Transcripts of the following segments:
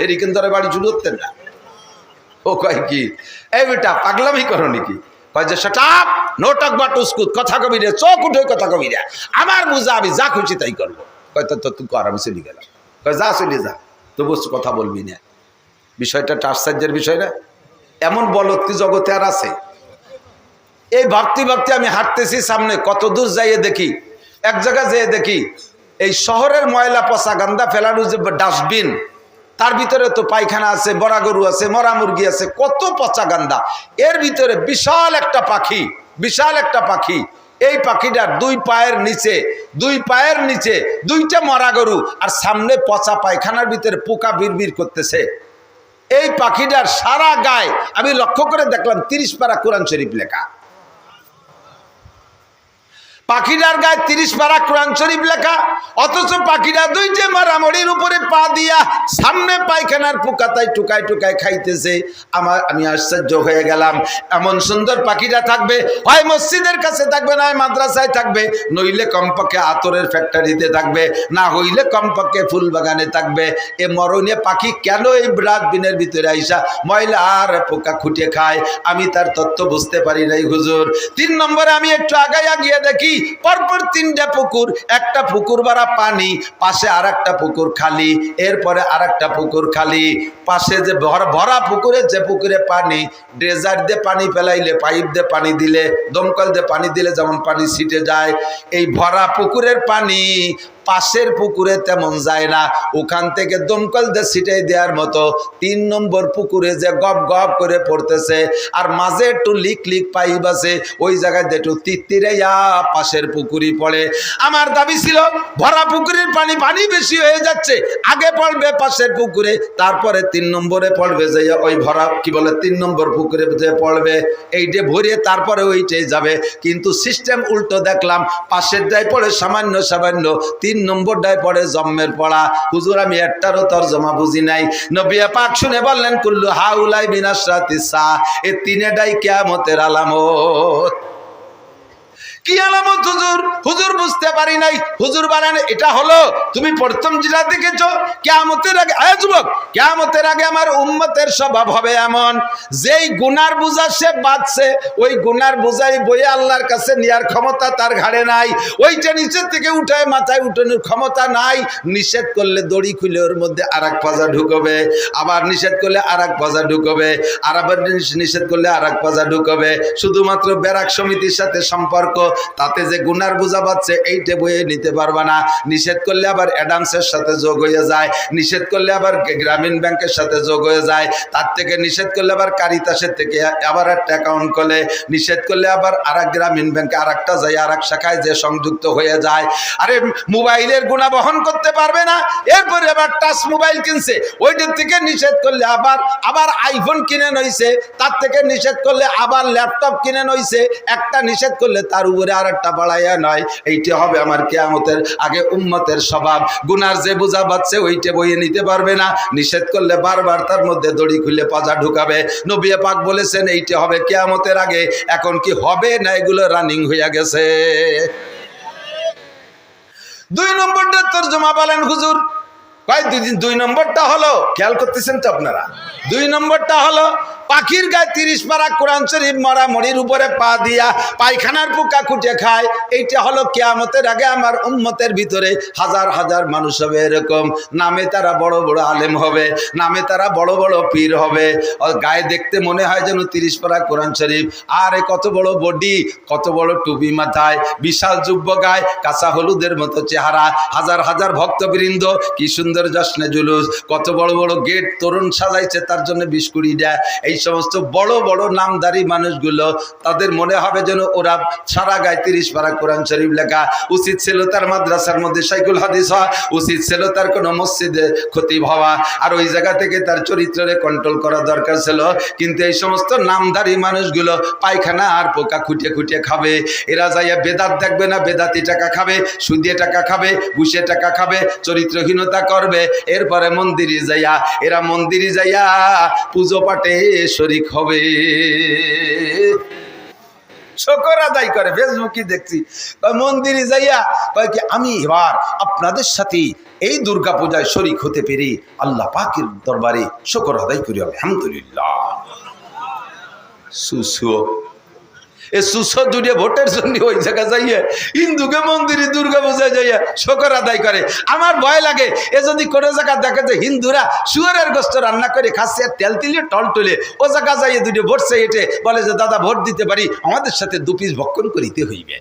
হেরি কিন্তু বাড়ি শুরু করতেন না। ও কয় কি, এই বেটা পাগলামি করো নাকি? কয় যে শাট নো টক বাট উস্কুত, কথা কবি রে, চোখ উঠে কথা কবি রে, আমার বুঝা আমি যা খুশি তাই করবো। কয় তো তুই কর, আমি চলে গেলাম। কয় যা চলে যা, তবু কথা বলবি না। বিষয়টা আশ্চর্যের বিষয় না? এমন বলত কি জগতে আর আছে? এই ভাবতে ভাবতে আমি হাঁটতেছি, সামনে কত দূর যাইয়ে দেখি, এক জায়গায় যেয়ে দেখি এই শহরের ময়লা পচা গান্দা ফেলানো যে ডাস্টবিন, তার ভিতরে তো পায়খানা আছে, বড়া গরু আছে, মরা মুরগি আছে, কত পচা গান্দা। এর ভিতরে বিশাল একটা পাখি, বিশাল একটা পাখি। এই পাখিটার দুই পায়ের নিচে দুইটা মরা গরু, আর সামনে পচা পায়খানার ভিতরে পোকা বিড়বিড় করতেছে। এই পাখিটার সারা গায়ে আমি লক্ষ্য করে দেখলাম 30 পারা কোরআন শরীফ লেখা। পাখিটার গায়ে 30 পারা কোরআন শরীফ লেখা, অথচ পাখিটা দুইটা মারামড়ির উপরে পা দিয়া সামনে পায়খানার পোকাতায় টুকায় টুকায় খাইতেছে। আমি আশ্চর্য হয়ে গেলাম, এমন সুন্দর পাখিটা থাকবে হয় মসজিদের কাছে থাকবে, না হয় মাদ্রাসায় থাকবে, নইলে কমপক্ষে আতরের ফ্যাক্টরিতে থাকবে, না হইলে কমপক্ষে ফুল বাগানে থাকবে। এ মরণীয় পাখি কেন এই ডাস্টবিনের ভিতরে আইসা ময়লা আর পোকা খুঁটে খায়? আমি তার তত্ত্ব বুঝতে পারি নাই হুজুর। 3 নম্বরে আমি একটু আগাইয়া গিয়ে দেখি পরপর 3টা পুকুর, একটা পুকুর ভরা পানি, পাশে আর একটা পুকুর খালি, এরপরে আর একটা পুকুর খালি। পাশে যে ভরা পুকুরে, যে পুকুরে পানি, ড্রেজার দিয়ে পানি ফেলাইলে, পাইপ দিয়ে পানি দিলে, দমকল দিয়ে পানি দিলে যেমন পানি ছিটে যায়, এই ভরা পুকুরের পানি পাশের পুকুরে তেমন যায় না। ওখান থেকে দমকল দিয়ে ছিটাই দেওয়ার মতো 3 নম্বর পুকুরে যে গপ গপ করে পড়তেছে, আর মাঝে একটু লিক লিক পাইপ আছে, ওই জায়গায় একটু তিত্তিরাইয়া পাশের পুকুরি পড়ে। আমার দাবি ছিল ভরা পুকুরের পানি বেশি হয়ে যাচ্ছে, আগে পড়বে পাশের পুকুরে, তারপরে 3 নম্বরে পড়বে যে ওই ভরা কি বলে 3 নম্বর পুকুরে যে পড়বে, এইটে ভরিয়ে তারপরে ওইটাই যাবে। কিন্তু সিস্টেম উল্টো দেখলাম, পাশের ডায় পড়ে সামান্য 3 নম্বরটায় পড়ে জম্মের পড়া। হুজুর আমি একটারও তরজমা বুঝি নাই। নবী পাক শুনে বললেন কুল্লু হাউলাই বিনাশরাতিস সা, এই 3টাই কিয়ামতের আলামত। কি আলামত হুজুর? হুজুর বুঝতে পারি নাই। হুজুর বলেন এটা হলো তুমি প্রথম যেটা দেখেছো, কিয়ামতের আগে, যুবক কিয়ামতের আগে আমার উম্মতের স্বভাব হবে এমন, যেই গুনার বোঝা সে বাঁচছে, ওই গুনার বোঝাই বয়ে আল্লাহর কাছে নেওয়ার ক্ষমতা তার ঘাড়ে নাই। ওইটা নিচের থেকে উঠায় মাথায় উঠানোর ক্ষমতা নাই। নিষেধ করলে দড়ি খুলে ওর মধ্যে আর এক পাজা ঢুকবে, আবার নিষেধ করলে আর এক পাজা ঢুকবে, আর আবার নিষেধ করলে আর এক পাজা ঢুকবে। শুধুমাত্র ব্যারাক সমিতির সাথে সম্পর্ক, তাতে যে গুনার বোঝা পাচ্ছে এইটা বয়ে নিতে পারবা না। নিষেধ করলে আবার অ্যাডামসের সাথে যোগ হয়ে যায়, নিষেধ করলে আবার গ্রামীণ ব্যাংকের সাথে যোগ হয়ে যায়, তার থেকে নিষেধ করলে আবার কারিতাসের থেকে আবার একটা অ্যাকাউন্ট করলে, নিষেধ করলে আবার আর এক গ্রামীণ ব্যাংকে আর একটা যায়, আর এক শাখায় যে সংযুক্ত হয়ে যায়। আরে মোবাইলের গুণা বহন করতে পারবে না, এরপরে আবার টাচ মোবাইল কিনছে, ওইটার থেকে নিষেধ করলে আবার আইফোন কিনে নইছে, তার থেকে নিষেধ করলে আবার ল্যাপটপ কিনে নইছে, একটা নিষেধ করলে তার উপরে আর একটা বাড়াইয়া নয়। এইটা হবে আমার কিয়ামতের আগে উম্মতের স্বভাব। গুনার যে বোঝা বাচ্ছে ওইটা বইয়ে নিতে পারবে না, নিষেধ করলে বারবার তার মধ্যে দড়ি খুলে পাজা ঢুকাবে। নবী পাক বলেছেন এইটা হবে কিয়ামতের আগে। এখন কি হবে না এগুলো রানিং হইয়া গেছে? 2 নম্বরটা তরজমা বলেন হুজুর। 2 নম্বরটা হলো, খেয়াল করতেছেন তো আপনারা, 2 নম্বরটা হলো পাখির গায়ে 30 পারা কোরআন শরীফ মরা মরির উপরে পা দিয়া পায়খানার পোকা খুঁটে খায়। এইটা হলো কিয়ামতের আগে আমার উম্মতের ভিতরে হাজার হাজার মানুষ হবে এরকম। নামে তারা বড় বড় আলেম হবে, নামে তারা বড় বড় পীর হবে, গায়ে দেখতে মনে হয় যেন 30 পারা কোরআন শরীফ, আর কত বড় বডি, কত বড় টুপি মাথায়, বিশাল যুব্য গায়ে, কাঁচা হলুদের মতো চেহারা, হাজার হাজার ভক্তবৃন্দ, কি সুন্দর জশ্নে জুলুস, কত বড় বড় গেট তরুণ সাজাইছে তার জন্য বিস্কুড়ি দেয়। এই সমস্ত বড় বড় নামদারি মানুষগুলো, তাদের মনে হবে যেন ওরা সারা গায়ে 30 পারা কোরআন শরীফ লেখা। উচিত ছিল তার মাদ্রাসার মধ্যে শাইখুল হাদিস হওয়া, উচিত ছিল তার কোনো মসজিদে খতিব হওয়া, আর ওই জায়গা থেকে তার চরিত্রে কন্ট্রোল করা দরকার ছিল। কিন্তু এই সমস্ত নামদারি মানুষগুলো পায়খানা আর পোকা খুঁটে খুঁটে খাবে। এরা যাইয়া বেদাত দেখবে না, বেদাতি টাকা খাবে, সুদিয়ে টাকা খাবে, ঘুষে টাকা খাবে, চরিত্রহীনতা করবে। এরপরে মন্দিরে যাইয়া, এরা মন্দিরে যাইয়া পুজো পাঠে শরীক হবে। শুকর আদায় করে। ফেসবুকে দেখছি মন্দিরে যাইয়া কয় কি আমি এবার আপনাদের সাথে এই দুর্গা পূজায় শরীক হতে পেরে আল্লাহ পাকের দরবারে শুকর আদায় করি আলহামদুলিল্লাহ। সুসো এ সুসো দুটো ভোটের জন্য ওই জায়গা যাইয়া হিন্দুকে মন্দিরে দুর্গা পূজায় যাইয়া শুকর আদায় করে। আমার ভয় লাগে এ যদি কোনো জায়গা দেখে যে হিন্দুরা শুয়ারের গোস্ত রান্না করে খাচ্ছে আর তেল তিলিয়ে টল টলে ও জায়গা যাইয়ে দুটো ভোট চাই এটে বলে যে দাদা ভোট দিতে পারি, আমাদের সাথে 2 পিস ভক্ষণ করিতে হইবে।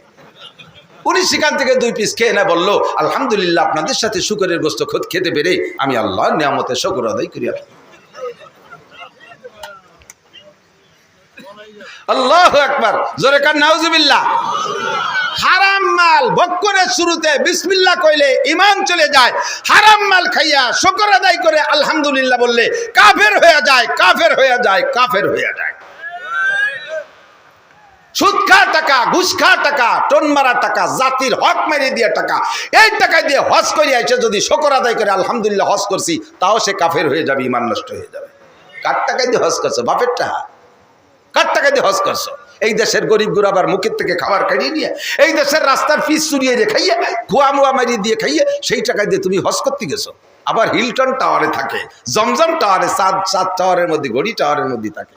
উনি সেখান থেকে 2 পিস খেয়ে না বললো আলহামদুলিল্লাহ আপনাদের সাথে শুকরের গোস্ত খেতে পেরে আমি আল্লাহর নিয়ামতে শুকর আদায় করি। আল্লাহু আকবার, জোরে কান নাউজুবিল্লাহ। হারাম মাল ভক্ষণের শুরুতে বিসমিল্লাহ কইলে ঈমান চলে যায়। হারাম মাল খাইয়া শুকর আদায় করে আলহামদুলিল্লাহ বললে কাফের হয়ে যায়, কাফের হয়ে যায়, কাফের হয়ে যায়। সুদ খা টাকা, ঘুষ খা টাকা, টোন মারা টাকা, জাতির হক মেরে দিয়ে টাকা, এই টাকা দিয়ে হজ করে এসে যদি শুকর আদায় করে আলহামদুলিল্লাহ হজ করছি, তাও সে কাফের হয়ে যাবে, ঈমান নষ্ট হয়ে যাবে। কার টাকা দিয়ে হজ করছো? বাপের টাকা। কার টাকা দিয়ে হজ করছো? এই দেশের গরিব গুরাবার মুখের থেকে খাবার খাইয়ে নিয়ে, এই দেশের রাস্তার ফিস চুরিয়ে রে খাইয়ে, খোয়া মুয়া মারিয়ে দিয়ে খাইয়ে, সেই টাকা দিয়ে তুমি হজ করতে গেছো। আবার হিলটন টাওয়ারে থাকে, জমজম টাওয়ারে, সাত টাওয়ারের মধ্যে, গড়ি টাওয়ারের মধ্যে থাকে।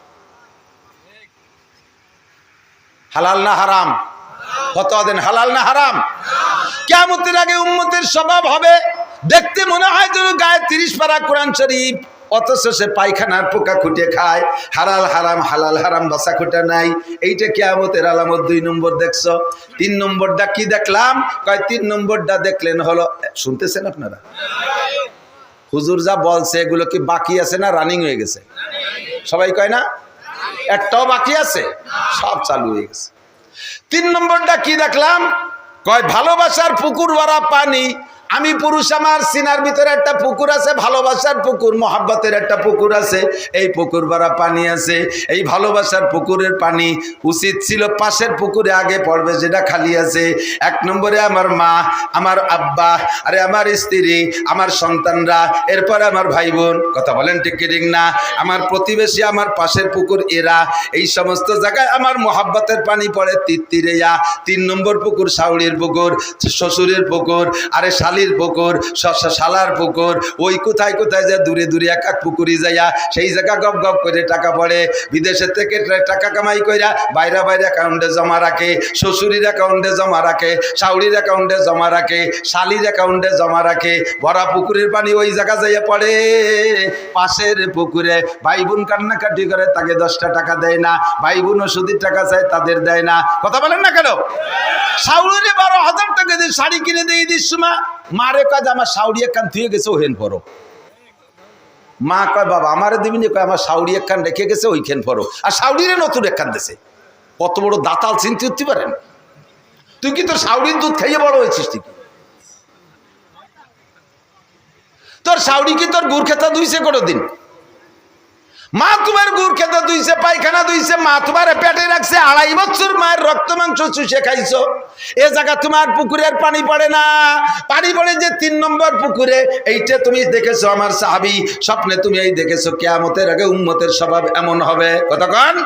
হালাল না হারাম? ফতোয়া দেন, হালাল না হারাম? কিয়ামতের আগে উম্মতের স্বভাব হবে দেখতে মনে হয় যেন গায়ে 30 পারা কোরআন শরীফ, অথচ সে পায়খানার পোকা খুঁটে খায়। হালাল হারাম, হালাল হারাম বাসা খুঁটা নাই। এইটা কিয়ামতের আলামত। 2 নম্বর দেখছো। 3 নম্বরটা কি দেখলাম? কয় 3 নম্বরটা দেখলেন হলো, শুনতেছেন আপনারা? হুজুর যা বলছে এগুলো কি বাকি আছে না রানিং হয়ে গেছে? সবাই কয় না একটাও বাকি আছে, সব চালু হয়ে গেছে। 3 নম্বরটা কি দেখলাম? কয় ভালোবাসার পুকুর ভরা পানি। আমি পুরুষ, আমার সিনার ভিতরে একটা পুকুর আছে, ভালোবাসার পুকুর, মহাব্বতের একটা পুকুর আছে, এই পুকুর ভরা পানি আছে। এই ভালোবাসার পুকুরের পানি উচিত ছিল পাশের পুকুরে আগে পড়বে, যেটা খালি আছে। 1 নম্বরে আমার মা, আমার আব্বা, আরে আমার স্ত্রী, আমার সন্তানরা, এরপর আমার ভাই বোন। কথা বলেন ঠিক কি ঠিক না? আমার প্রতিবেশী, আমার পাশের পুকুর এরা। এই সমস্ত জায়গায় আমার মহাব্বতের পানি পড়ে তিত্তিরেয়া। 3 নম্বর পুকুর শাওড়ির পুকুর, শ্বশুরের পুকুর, আরে শালির পুকুর, শালার পুকুর। ওই কোথায় কোথায় যায় দূরে দূরে এক এক পুকুরি যাইয়া সেই জায়গা গপ গপ করে টাকা পড়ে। বিদেশের থেকে টাকা কামাই কইরা বাইরে বাইরে অ্যাকাউন্টে জমা রাখে, শ্বশুরির অ্যাকাউন্টে জমা রাখে, শাওড়ির অ্যাকাউন্টে জমা রাখে, শালির অ্যাকাউন্টে জমা রাখে। ভরা পুকুরের পানি ওই জায়গা যাইয়া পড়ে পাশের পুকুরে। ভাই বোন কান্নাকাটি করে, তাকে 10টা টাকা দেয় না। ভাই বোন ওষুধের টাকা চায়, তাদের দেয় না। কথা বলেন না কেন? শাওড়িরে 12,000 টাকা দিয়ে শাড়ি কিনে দিয়ে দিস মা, মারে কাজ আমার শাওড়ি একখান থুয়ে গেছে, ওহেন পড়ো। মা কয় বাবা আমারে দিবিনি? কয় আমার শাওড়ি একখান রেখে গেছে, ওইখান পড়ো। আর শাওড়িরে নতুন একখান দেশে। কত বড় দাতাল চিন্তা করতে পারেন? তুই কি তোর শাওড়ির দুধ খাইয়ে বড় হয়েছিস? তুই তোর শাওড়ি কি তোর গুড় খেতা ধুইছে কোনোদিন? মা তোমার গুড় খেতে ধুইছে, পায়খানা ধুইছে, মা তোমার পেটে রাখছে, 2.5 বছর মায়ের রক্ত মাংস চুষে খাইছো। এ জায়গা তোমার পুকুরের পানি পড়ে না, পানি পড়ে যে 3 নম্বর পুকুরে। এইটা তুমি দেখেছো আমার সাহাবী, স্বপ্নে তুমি এই দেখেছো কিয়ামতের আগে উম্মতের স্বভাব এমন হবে। কতক্ষণ?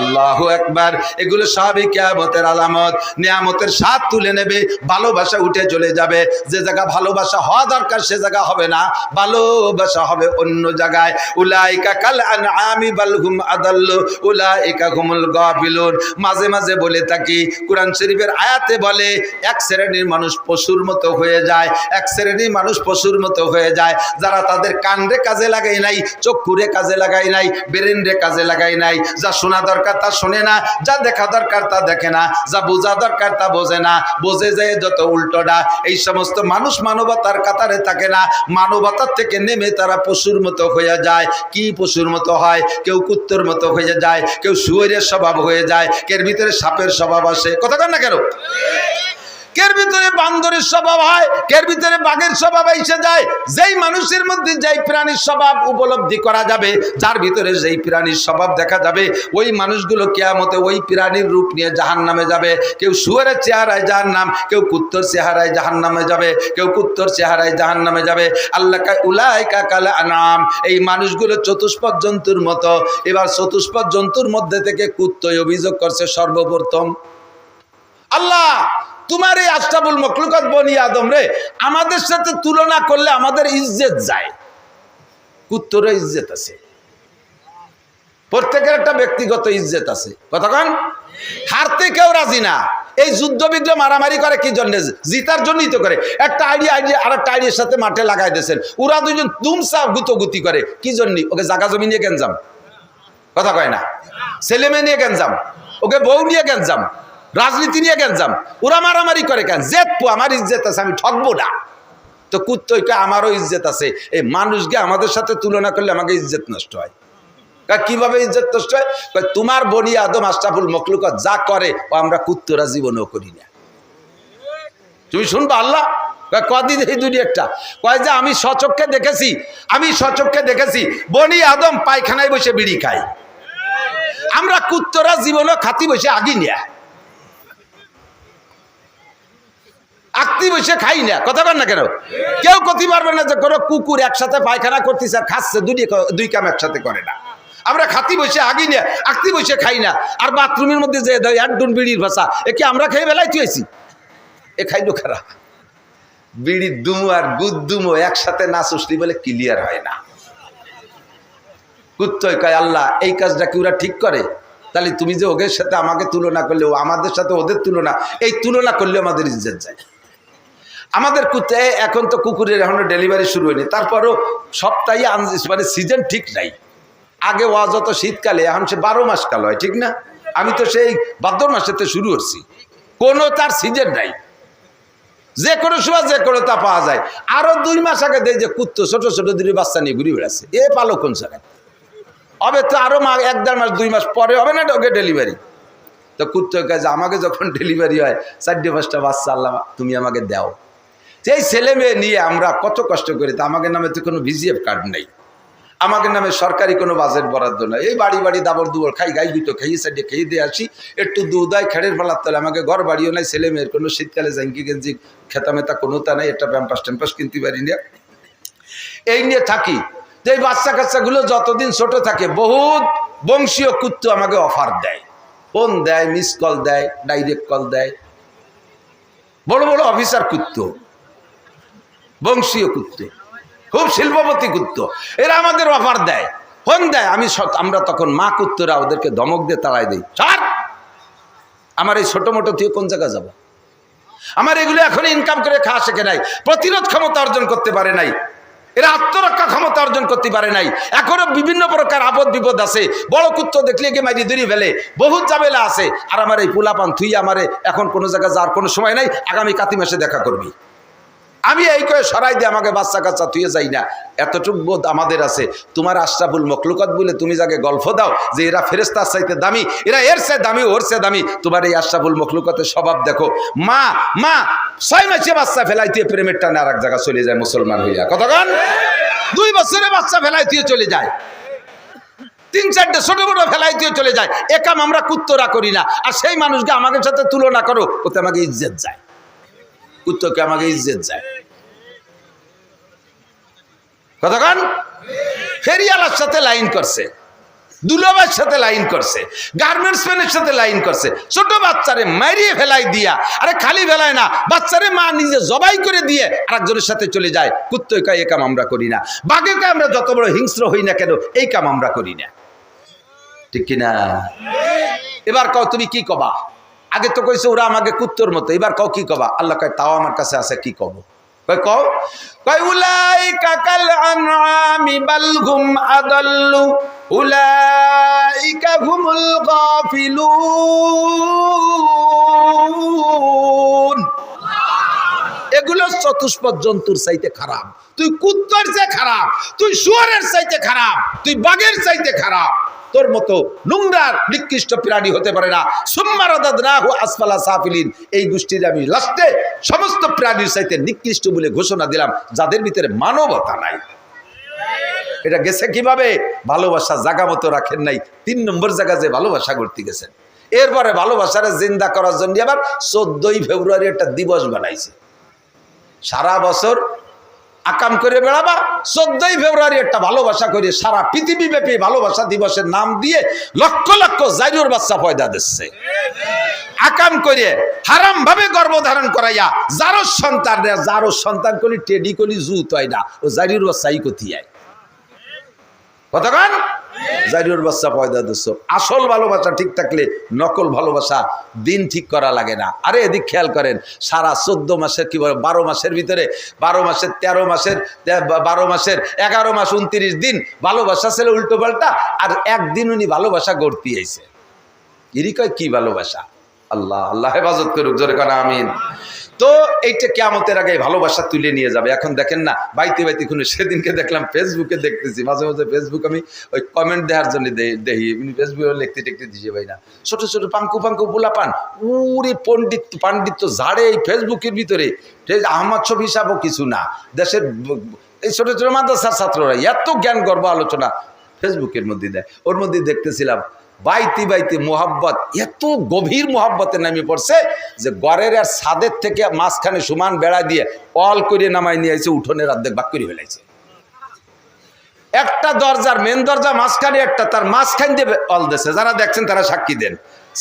আল্লাহু আকবার। এগুলো সবই কিয়ামতের আলামত। নিয়ামতের স্বাদ তুলে নেবে, ভালোবাসা উঠে চলে যাবে। যে জায়গা ভালোবাসা হওয়া দরকার সে জায়গা হবে না, ভালোবাসা হবে অন্য জায়গায়। উলাইকা কাল আনআমি বাল হুম আদাল্লু উলাইকা হুমুল গাফিলুন। মাঝে মাঝে বলে থাকি, কোরআন শরীফের আয়াতে বলে 1 শ্রেণীর মানুষ পশুর মতো হয়ে যায়, 1 শ্রেণীর মানুষ পশুর মতো হয়ে যায় যারা তাদের কানরে কাজে লাগাই নাই, চক্ষুরে কাজে লাগাই নাই, ব্রেনরে কাজে লাগাই নাই। যা শোনা দরকার তা শোনে না, যা দেখা দরকার তা দেখে না, যা বোঝা দরকার তা বোঝে না, বোঝে যায় যত উল্টোটা। এই সমস্ত মানুষ মানবতার কাতারে থাকে না, মানবতার থেকে নেমে তারা পশুর মতো হয়ে যায়। কি পশুর মতো হয়? কেউ কুত্তর মতো হয়ে যায়, কেউ শুয়োরের স্বভাব হয়ে যায়, এর ভিতরে সাপের স্বভাব আসে। কথা কন না কেন? কের ভিতরে বান্দরের স্বভাব হয়, কের ভিতরে বাঘের স্বভাব এসে যায়। যেই মানুষের মধ্যে যেই প্রাণীর স্বভাব উপলব্ধি করা যাবে, যার ভিতরে যেই প্রাণীর স্বভাব দেখা যাবে, ওই মানুষগুলো কিয়ামতে ওই প্রাণীর রূপ নিয়ে জাহান্নামে যাবে। কেউ শুয়োরের চেহারায় জাহান্নাম, কেউ কুত্তর চেহারায় জাহান্নামে যাবে, কেউ কুত্তর চেহারায় জাহান্নামে যাবে। আল্লাহ উলাইকা কাল আনাম, এই মানুষগুলো চতুষ্পদ জন্তুর মতো। এবার চতুষ্পদ জন্তুর মধ্যে থেকে কুত্তই অভিযোগ করছে সর্বপ্রথম, আল্লাহ তোমার এই আশরাফুল মখলুকাত বনি আদম রে আমাদের সাথে তুলনা করলে আমাদের ইজ্জত যায়। কুত্তরও ইজ্জত আছে, প্রত্যেকের একটা ব্যক্তিগত ইজ্জত আছে। কতক্ষণ হারতে কেউ রাজি না। এই যুদ্ধ বিগ্রহ মারামারি করে কি জন্য? জিতার জন্যই তো করে। একটা আইডিয়া আর একটা আইডিয়ার সাথে মাঠে লাগাই দিয়েছেন, ওরা দুজন তুমসা গুতোগুতি করে কি জন্য? ওকে জাগা জমি নিয়ে গেঞ্জাম, কথা কয় না, ছেলে মেয়ে নিয়ে গেঞ্জাম, ওকে বউ নিয়ে গেঞ্জাম, রাজনীতি নিয়ে গেঞ্জাম। ওরা মারামারি করে কেন? জেতপু আমার ইজ্জত আছে, আমি ঠকবো না। তো কুত্তইকে আমারও ইজ্জত আছে। এই মানুষকে আমাদের সাথে তুলনা করলে আমাকে ইজ্জত নষ্ট হয়। কিভাবে ইজ্জত নষ্ট হয়? তোমার বনি আদম আশরাফুল মখলুকাত যা করে ও আমরা কুত্তরা জীবনেও করি না। তুমি শুনবা আল্লাহ কদিন এই দুনিয়াটা কয় যে আমি সচক্ষে দেখেছি বনি আদম পায়খানায় বসে বিড়ি খায়। আমরা কুত্তরা জীবনেও খাতি বসে আগি নিয়া আকতি বসে খাই না। কথা বল না কেন? কেউ করতে পারবে না যে কোনো কুকুর একসাথে পায়খানা করতেছে আর খাচ্ছে, দুই কাম একসাথে করে না। আমরা খাতি বসে আগি না, আকতি বসে খাই না। আর বাথরুমের মধ্যে যে একডুন বিড়ির ভাষা একে আমরা খেয়ে বেলায় তুইছি, এ খাইলো খারাপ। বিড়ির দুমো আর গুদ দুমো একসাথে না চুষলি বলে ক্লিয়ার হয় না। কুত্তই কয় আল্লাহ এই কাজটা কি ওরা ঠিক করে? তাহলে তুমি যে ওদের সাথে আমাকে তুলনা করলে, ও আমাদের সাথে ওদের তুলনা, এই তুলনা করলে আমাদের ইজ্জত যায়। আমাদের কুত্তে এখন তো কুকুরের এখনো ডেলিভারি শুরু হয়নি, তারপরও সপ্তাহে মানে সিজন ঠিক নাই। আগে ওয়া যত শীতকালে, এখন সে 12 মাস কাল হয়, ঠিক না? আমি তো সেই ভাদ্র মাসেতে শুরু করছি, কোনো তার সিজন নাই। যে কোনো সময় যে কোনো তা পাওয়া যায়। আরো 2 মাস আগে দেয় যে কুত্ত ছোট ছোট 2 বাচ্চা নিয়ে ঘুরে বেড়াচ্ছে, এ পালো কোন জায়গায় হবে? তো আরো 1-1.5 মাস 2 মাস পরে হবে না ওকে ডেলিভারি। তো কুত্তর কাছে আমাকে যখন ডেলিভারি হয় 4-5টা বাচ্চা আল্লাহ তুমি আমাকে দাও। সেই ছেলে মেয়ে নিয়ে আমরা কত কষ্ট করি। তা আমাদের নামে তো কোনো ভিজিএফ কার্ড নেই, আমাদের নামে সরকারি কোনো বাজেট বরাদ্দ নয়। এই বাড়ি বাড়ি দাবর দুবর খাই, গাই দুটো খাইয়ে সাইডে খেয়ে দিয়ে আসি, একটু দুধ হয় খেড়ের ফেলার তলে। আমাকে ঘর বাড়িও নাই, ছেলে মেয়ের কোনো শীতকালে জাঙ্কি গেঞ্জি খেতা মেতা কোনো তা নাই, একটা প্যাম্পাস ট্যাম্পাস কিনতে পারি না, এই নিয়ে থাকি। তো এই বাচ্চা কাচ্চাগুলো যতদিন ছোট থাকে বহুত বংশীয় কুত্ত আমাকে অফার দেয়, ফোন দেয়, মিস কল দেয়, ডাইরেক্ট কল দেয়। বড় বড় অফিসার কুত্ত, বংশীয় কুত্ত, খুব শিল্পপতি কুত্ত, এরা আমাদের অফার দেয়, ফোন দেয়। আমরা তখন মা কুত্তরা ওদেরকে ধমক দিয়ে তাড়াই দিই, ছাড় আমার এই ছোট মোটো তুই কোন জায়গায় যাবো? আমার এগুলো এখন ইনকাম করে খাওয়া শেখে নাই, প্রতিরোধ ক্ষমতা অর্জন করতে পারে নাই, এরা আত্মরক্ষা ক্ষমতা অর্জন করতে পারে নাই। এখনো বিভিন্ন প্রকার আপদ বিপদ আছে। বড় কুত্ত দেখলে গিয়ে মাইরি দড়ি ফেলে, বহুত ঝামেলা আছে। আর আমার এই পোলাপান তুই আমারে এখন কোনো জায়গায় যাওয়ার কোনো সময় নাই, আগামী কাতি মাসে দেখা করবি। আমি এই কয়ে সরাই দিয়ে আমাকে বাচ্চা কাচ্চা তুই যাই না, এতটুক বোধ আমাদের আছে। তোমার আশরাফুল মখলুকাত বলে তুমি যাকে গল্প দাও যে এরা ফেরেশতার চাইতে দামি, এরা এর চেয়ে দামি, ওর চেয়ে দামি, তোমার এই আশরাফুল মখলুকাতের স্বভাব দেখো। মা 6 মাসে বাচ্চা ফেলাইতে প্রেমের টানে আর এক জায়গা চলে যায় মুসলমান হইয়া। কতক্ষণ 2 বছরে বাচ্চা ফেলাইতে চলে যায়, 3-4টে ছোট বড় ফেলাইতে চলে যায়। এ কাম আমরা কুত্তরা করি না। আর সেই মানুষকে আমাদের সাথে তুলনা করো, ওতে আমাকে ইজ্জত যায়, কুত্তকে আমাকে ইজ্জত যায়। কতক্ষণ ফেরিয়ালার সাথে লাইন করছে, দুলাভাইয়ের সাথে লাইন করছে, গার্মেন্টস ম্যানের সাথে লাইন করছে, ছোট বাচ্চারে মারিয়ে ফেলাই দিয়া, আরে খালি ফেলায় না, বাচ্চারে মা নিজে জবাই করে দিয়ে আরেকজনের সাথে চলে যায়। কুত্তই কয় এই কাম আমরা করি না। বাঘে কয় আমরা যত বড় হিংস্র হই না কেন এই কাম আমরা করি না, ঠিক কিনা? এবার কও তুমি কি কবা? আগে তো কইছে ওরা আমাকে কুত্তর মতো, এবার কও কি কবা? আল্লাহ কয় তাও আমার কাছে আছে, কি কব? কও কয় উলাইকা কাল আনআমি বাল হুম আদাল্লু উলাইকা হুমুল গাফিলুন। এগুলো চতুষ্পদ জন্তুর চাইতে খারাপ। তুই কুত্তার চেয়ে খারাপ, তুই শুয়োরের চাইতে খারাপ, তুই বাঘের চাইতে খারাপ। তোর মতো নোংরা নিকৃষ্ট প্রাণী হতে পারে না। সুম্মা রাদাদনাহু আসফালা সাফিলিন, এই গোষ্ঠীর আমি লাস্টে সমস্ত প্রাণীর চাইতে নিকৃষ্ট বলে ঘোষণা দিলাম, যাদের ভিতরে মানবতা নাই। এটা গেছে কিভাবে? ভালোবাসা জায়গা মতো রাখেন নাই, 3 নম্বর জায়গা যে ভালোবাসা করতে গেছেন। এরপরে ভালোবাসারে জিন্দা করার জন্য আবার 14ই ফেব্রুয়ারি একটা দিবস বানাইছে। সারা বছর আকাম করে বেড়াবা, 14ই ফেব্রুয়ারি একটা ভালোবাসা করে সারা পৃথিবীব্যাপী ভালোবাসা দিবসের নাম দিয়ে লক্ষ লক্ষ জাইরুর বাচ্চা পয়দা দিচ্ছে। আকাম করে হারাম ভাবে গর্ভধারণ করাইয়া যারো সন্তান কলি টেডি কলি জুত হয় না, ও জাইরুর বাচ্চাই কোথায় কতক্ষণ জাইরুর বাচ্চা পয়দা দিচ্ছ। আসল ভালোবাসা ঠিক থাকলে নকল ভালোবাসা দিন ঠিক করা লাগে না। আরে এদিক খেয়াল করেন, সারা 14 মাসের কি বলে 12 মাসের ভিতরে 12 মাসের 13 মাসের 12 মাসের 11 মাস 29 দিন ভালোবাসা ছিল উল্টো পাল্টা, আর একদিন উনি ভালোবাসা গড়তে আইছে। এরই কয় কি ভালোবাসা? আল্লাহ আল্লাহ হেফাজত করুক, জোরে কানা আমিন। তো এইটা কিয়ামতের আগে ভালোবাসা তুলে নিয়ে যাবে। এখন দেখেন না, বাইতে বাইতে কোনো সেদিনকে দেখলাম ফেসবুকে দেখতেছি, মাঝে মাঝে ফেসবুক আমি ওই কমেন্ট দেওয়ার জন্য দেখি, ফেসবুকে লিখতে টেকতে দিছে ভাই না, ছোট ছোট পাঙ্কু পাঙ্কু পোলা পান উরে পাণ্ডিত্য ঝাড়ে এই ফেসবুকের ভিতরে। আহমদ শফি সাহেবও কিছু না, দেশের এই ছোট ছোট মাদ্রাসার ছাত্ররা এত জ্ঞান গর্ব আলোচনা ফেসবুকের মধ্যে দেয়। ওর মধ্যে দেখতেছিলাম বাইতে বাইতে মোহাব্বত, এত গভীর মোহাব্বতে নামে পড়ছে যে গড়ের আর ছাদের থেকে মাঝখানে সমান বেড়া দিয়ে অল করে নামাই নিয়ে আসছে, উঠোনের অর্ধেক ভাগ করে ফেলাইছে। একটা দরজার মেন দরজা মাঝখানে একটা, তার মাঝখান দিয়ে অল দিয়েছে। যারা দেখছেন তারা সাক্ষী দেন,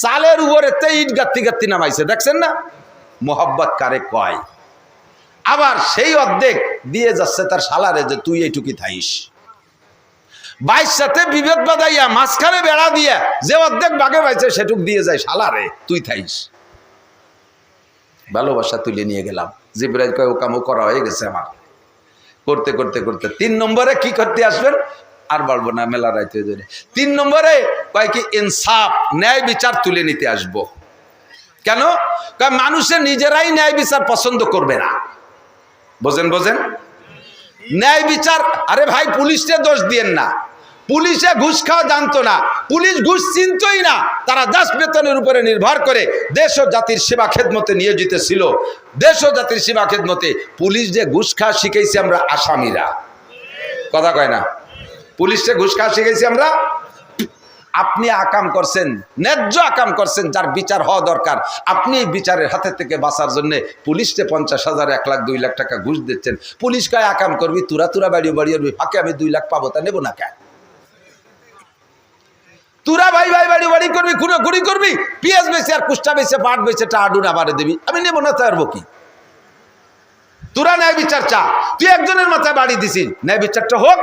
চালের উপরে ইট গাত্তি গাত্তি নামাইছে, দেখছেন না? মোহাব্বত কারে কয়? আবার সেই অর্ধেক দিয়ে যাচ্ছে তার শালারে যে তুই এইটুকি থাইস। 22 সাথে বিভেদ বাদাইয়া মাঝখানে বেড়া দিয়া যে অর্ধেক বাগে পাইছে সেটুক দিয়ে যায় শালারে তুই থাইস। ভালোবাসা তুলে নিয়ে গেলাম। জিবরাইল কয় ও কামও করা হয়ে গেছে আমার। করতে করতে করতে 3 নম্বরে কি করতে আসবেন? আর বলবো না, মেলা রাইতে হয়ে যাবে। 3 নম্বরে কয় কি ইনসাফ, ন্যায় বিচার তুলে নিতে আসবো। কেন? কয় মানুষের নিজেরাই ন্যায় বিচার পছন্দ করবে না। বোঝেন বোঝেন ন্যায় বিচার। আরে ভাই, পুলিশকে দোষ দিয়েন না, পুলিশে ঘুষ খাওয়া জানতো না, পুলিশ ঘুষ চিনতই না। তারা দাস বেতনের উপরে নির্ভর করে দেশ ও জাতির সেবা খেদমতে নিয়োজিত ছিল। দেশ ও জাতির সেবা খেদমতে পুলিশ যে ঘুষ খাওয়া শিখেছি আমরা আসামিরা, কথা কয় না? পুলিশে ঘুষ খাওয়া শিখেছি আমরা। আপনি আকাম করছেন, ন্যায্য আকাম করছেন, যার বিচার হওয়া দরকার, আপনি এই বিচারের হাতে থেকে বাঁচার জন্য পুলিশকে 50,000, 1 লাখ, 2 লাখ টাকা ঘুষ দিচ্ছেন। পুলিশ কয় আকাম করবি, তুরা বাড়িয়ে বাড়িয়ে ফাঁকে আমি 2 লাখ পাবো, তা নেবো না কেন? তুরা ভাই বাড়ি করবি, খুনোখুনি করবি, পেঁয়াজ বেছে আর কুষ্টা বেছে পাট বেছে টাডু না বাড়ে দিবি, আমি নেবো না, তারবো কি? তোরা ন্যায় বিচার চা, তুই একজনের মাথায় বাড়ি দিছিস, ন্যায় বিচারটা হোক।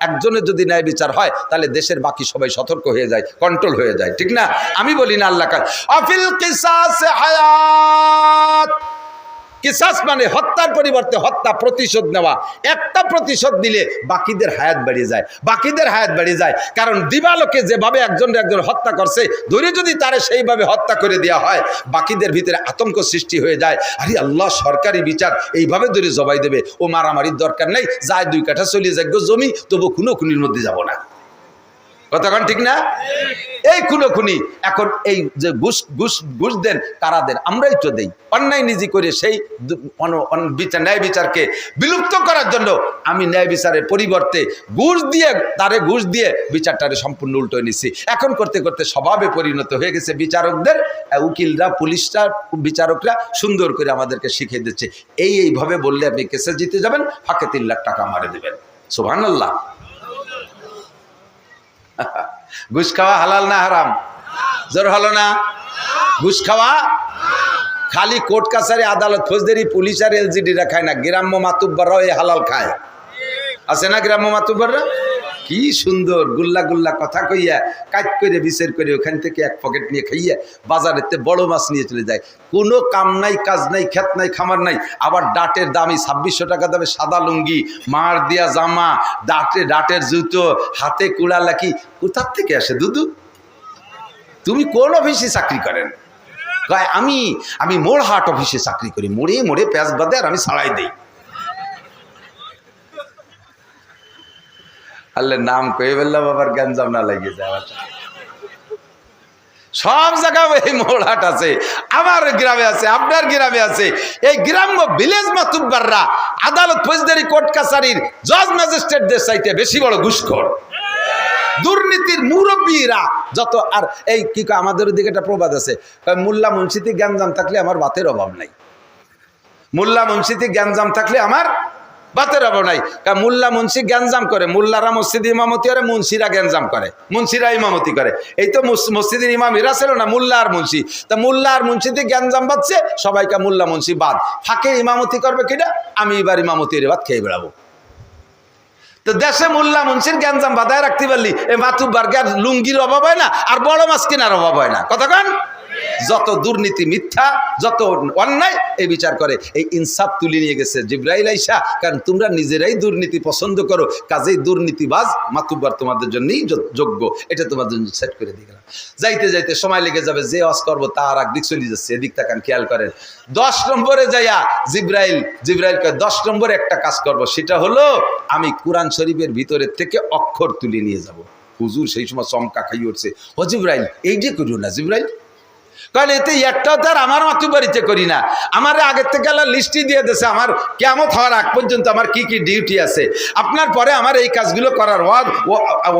একজনের যদি ন্যায় বিচার হয় তাহলে দেশের বাকি সবাই সতর্ক হয়ে যায়, কন্ট্রোল হয়ে যায়, ঠিক না? আমি বলি না আল্লাহ আফিল কিসাস হায়াত। কিসাস মানে হত্যার পরিবর্তে হত্যা, প্রতিশোধ নেওয়া। একটা প্রতিশোধ দিলে বাকিদের হায়াত বেড়ে যায়, বাকিদের হায়াত বেড়ে যায়। কারণ দিবালোকে যেভাবে একজন হত্যা করছে, ধরে যদি তারে সেইভাবে হত্যা করে দেওয়া হয়, বাকিদের ভিতরে আতঙ্ক সৃষ্টি হয়ে যায়। আরে আল্লাহ, সরকারি বিচার এইভাবে ধরে জবাই দেবে, ও মারামারির দরকার নেই, যায় 2 কাঠা চলিয়ে যাক জমি, তবু খুনোখুনির মধ্যে যাব না। কতক্ষণ ঠিক না? এই খুনোখুনি এখন এই যে ঘুষ দেন, কারা দেন? আমরাই তো দেই। অন্যায় নিজে করে সেই ন্যায় বিচারকে বিলুপ্ত করার জন্য আমি ন্যায় বিচারের পরিবর্তে ঘুষ দিয়ে বিচারটারে সম্পূর্ণ উল্টো নিচ্ছি। এখন করতে করতে স্বভাবে পরিণত হয়ে গেছে। বিচারকদের, উকিলরা, পুলিশরা, বিচারকরা সুন্দর করে আমাদেরকে শিখিয়ে দিচ্ছে, এইভাবে বললে আপনি কেসে জিতে যাবেন, ফাঁকে 3 লাখ টাকা মারে দেবেন। সুবহানাল্লাহ। ঘুষ খাওয়া হালাল না হারাম? জোর হলো না? ঘুষ খাওয়া খালি কোর্ট কাছারি, আদালত, ফৌজদারি, পুলিশ আর এলজিডিরা খায় না, গ্রাম্য মাতুব্বররাও এই হালাল খায়। আছে না গ্রাম্য মাতুব্বররা? কি সুন্দর গুল্লা গুল্লা কথা কইয়া কাজ করে বিচার করে ওখান থেকে 1 পকেট নিয়ে খাইয়া বাজারেতে বড় মাছ নিয়ে চলে যায়। কোনো কাম নাই, কাজ নাই, ক্ষেত নাই, খামার নাই। আবার ডাটের দামি 2600 টাকা দামে সাদা লুঙ্গি, মার দিয়া জামা, ডাটের জুতো, হাতে কুড়া লাকি, কোথার থেকে আসে দুদু? তুমি কোন অফিসে চাকরি করেন? আমি মোড়হাট অফিসে চাকরি করি, মোড়ে প্যাঁচ বাঁধে আর আমি ছাড়াই দেই। আল্লাহ নাম কয়ে বললাম, আবার গ্যাঞ্জাম না লাগিয়ে যায়। সব জায়গায় এই মোড়হাট আছে, আমার গ্রামে আছে, আপনার গ্রামে আছে। এই গ্রাম্য ভিলেজ মাতুব্বাররা আদালত ফৌজদারি কোর্ট কাছারির জজ ম্যাজিস্ট্রেটদের চাইতে বেশি বড় ঘুষখোর। দুর্নীতির মুরব্বীরা যত। আর এই কি আমাদের দিকে একটা প্রবাদ আছে, মোল্লা মুন্সিতে জ্ঞানজাম থাকলে আমার ভাতের অভাব নাই। মোল্লা মুন্সিতে জ্ঞানজাম থাকলে আমার ভাতের অভাব নাই। মোল্লা মুন্সি জ্ঞানজাম করে, মোল্লারা মসজিদে ইমামতি করে, মুন্সিরা জ্ঞানজাম করে, মুন্সিরা ইমামতি করে। এই তো মসজিদের ইমাম এরা ছিল না, মোল্লা আর মুন্সি। তা মোল্লা আর মুন্সিতে জ্ঞানজাম বাঁধছে, সবাইকে মোল্লা মুন্সি বাদ। ফাঁকে ইমামতি করবে কিনা, আমি এবার ইমামতির ভাত খেয়ে বেড়াবো। তো দেশে মোল্লা মুন্সির জ্ঞানজাম বাধায় রাখতে পারলি, এই মাতুব্বার লুঙ্গির অভাব হয় না, আর বড় মাছ কেনার অভাব হয় না। কতক্ষণ যত দুর্নীতি মিথ্যা, যত অন্যায় এই বিচার করে। এই ইনসাফ তুলে নিয়ে গেছে জিবরাইল আইসা, কারণ তোমরা নিজেরাই দুর্নীতি পছন্দ করো, কাজেই দুর্নীতিবাজ মাতুব্বার তোমাদের জন্যই যোগ্য। এটা তোমাদের জন্য সেট করে দিয়ে গেলাম। যাইতে যাইতে সময় লেগে যাবে, যে ওয়াজ করবো তার একদিক চলে যাচ্ছে, এদিক তাকান, খেয়াল করেন। 10 নম্বরে যাইয়া জিবরাইলকে 10 নম্বরে একটা কাজ করব, সেটা হলো আমি কোরআন শরীফের ভিতরের থেকে অক্ষর তুলে নিয়ে যাব। হুজুর সেই সময় চমকা খাই উঠছে, ও জিবরাইল এই যে করিও না জিবরাইল, কারণ এতে একটাও তার আমার মাতুবাড়িতে করি না। আমার আগের থেকে আল্লাহ লিস্টই দিয়ে দিয়েছে, আমার কিয়ামত হওয়ার আগ পর্যন্ত আমার কি কি ডিউটি আছে। আপনার পরে আমার এই কাজগুলো করার